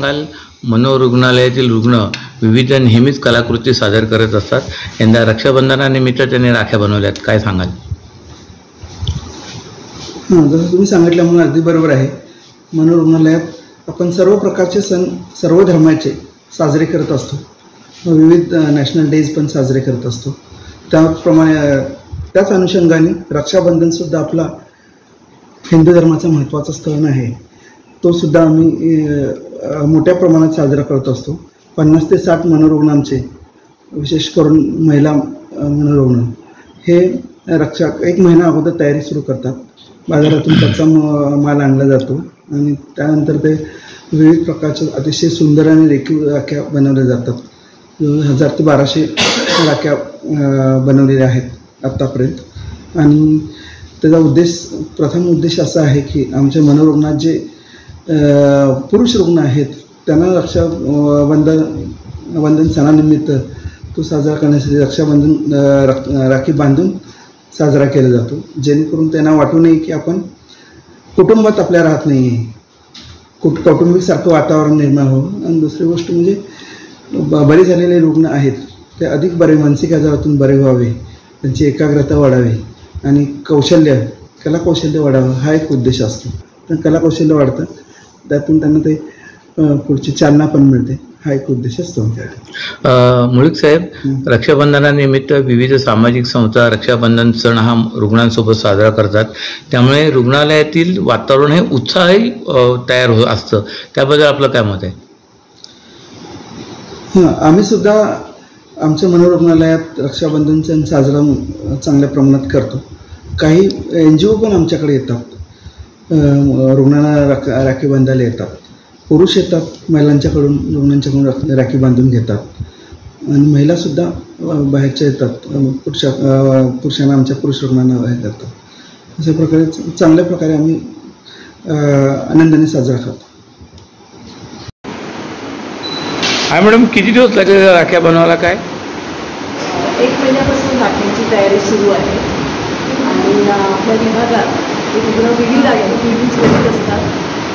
सांगाल? मनोरुग्णालयातील रुग्ण विविध नेहमीच कलाकृती सादर करत असतात. यंदा रक्षाबंधनानिमित्त त्यांनी राख्या बनवल्यात, काय सांगाल? जसं तुम्ही सांगितलं म्हणून अगदी बरोबर आहे. मनोरुग्णालयात आपण सर्व प्रकारचे सण सर्व धर्माचे साजरे करत असतो. विविध नॅशनल डेज पण साजरे करत असतो. त्याप्रमाणे त्याच अनुषंगाने रक्षाबंधनसुद्धा आपला हिंदू धर्माचा महत्त्वाचा सण आहे. तो सुद्धा आम्ही मोठ्या प्रमाणात साजरा करत असतो. 50 ते 60 मनोरुग्ण आमचे, विशेष करून महिला मनोरुग्ण हे एक महिना अगोदर तयारी सुरू करतात. बाजारातून कच्चा माल आणला जातो आणि त्यानंतर ते विविध प्रकारच्या अतिशय सुंदर आणि रेखीव राख्या बनवल्या जातात. 1000 ते 1200 राख्या बनवलेल्या आहेत आत्तापर्यंत. आणि त्याचा प्रथम उद्देश असा आहे की आमच्या मनोरुग्णात जे पुरुष रुग्ण आहेत त्यांना रक्षाबंधन सणानिमित्त तो साजरा करण्यासाठी रक्षाबंधन राखी बांधून साजरा केला जातो, जेणेकरून त्यांना वाटू नये की आपण कुटुंबात आपल्या राहत नाही आहे, कौटुंबिकसारखं वातावरण निर्माण होतं. आणि दुसरी गोष्ट म्हणजे बरे झालेले रुग्ण आहेत ते अधिक बरे, मानसिक आजारातून बरे व्हावे, त्यांची एकाग्रता वाढावी आणि कलाकौशल्य वाढावं हा एक उद्देश असतो. तर कलाकौशल्य वाढतं, त्यातून त्यांना ते पुढची चालना पण मिळते, हा एक उद्देश असतो आमच्याकडे. मुळीक साहेब, रक्षाबंधनानिमित्त विविध सामाजिक संस्था रक्षाबंधन सण हा रुग्णांसोबत साजरा करतात. त्यामुळे रुग्णालयातील वातावरण हे उत्साही तयार असतं. त्याबद्दल आपलं काय मत आहे? आम्ही सुद्धा आमच्या मनोरुग्णालयात रक्षाबंधन सण साजरा चांगल्या प्रमाणात करतो. काही NGO पण आमच्याकडे येतात, रुग्णांना राखी बांधायला येतात. पुरुष येतात, रुग्णांच्याकडून राखी बांधून घेतात. आणि महिलासुद्धा बाहेरच्या येतात, पुरुषांना आमच्या पुरुष रुग्णांना बाहेर करतात. अशा प्रकारे चांगल्या प्रकारे आम्ही आनंदाने साजरा करतो. हा मॅडम, किती दिवस लागले राख्या बनवायला? काय 1 महिन्यापासून राख्यांची तयारी सुरू आहे. आणि आपल्या विभागात रुग्ण विविध ॲक्टिव्हिटीज करत असतात.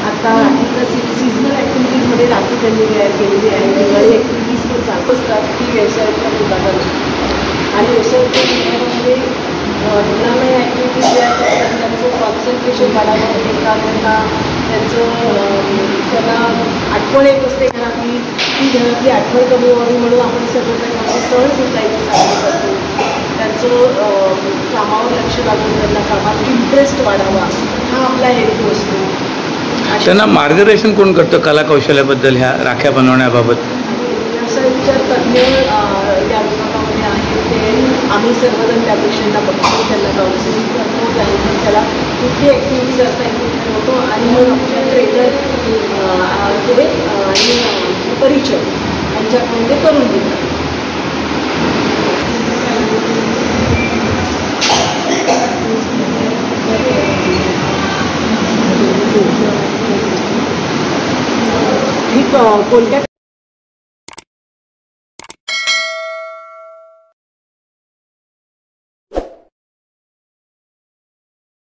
आता राखीचा सीझनल ॲक्टिव्हिटीजमध्ये राखी त्यांनी तयार केलेली आहे. दिवाळी ॲक्टिव्हिटीज पण चालू असतात ती व्यवसायात्मक विभागामध्ये. आणि व्यवसायात्मक विभागामध्ये रुग्णालय ॲक्टिव्हिटीज तयार करतात. त्यांचं कॉन्सन्ट्रेशन वाढावं, एकाग्रता, त्यांना आठवण येत असते घरातली, ती घरातली आठवण कमी व्हावी म्हणून आपण सगळं प्रकारचे सणसुद्धा इथे साजरे करतो. त्यांचं कामावर लक्ष लागून त्यांना कामात इंटरेस्ट वाढावा हा आपला हेतू असतो. त्यांना मार्गदर्शन कोण करतं कलाकौशल्याबद्दल ह्या राख्या बनवण्याबाबत? व्यवसायाच्या तज्ज्ञ त्या विभागामध्ये आहेत, ते आम्ही सर्वजण त्या पेशंटला बघतो, त्यांना काउन्सिलिंग करतो, त्यानंतर त्याला कुठली ॲक्टिव्हिटी करता येईल ठरवतो आणि मग आमच्या ट्रेनर ते आणि परिचय यांच्याकडून ते करून देतात. ही कोणत्या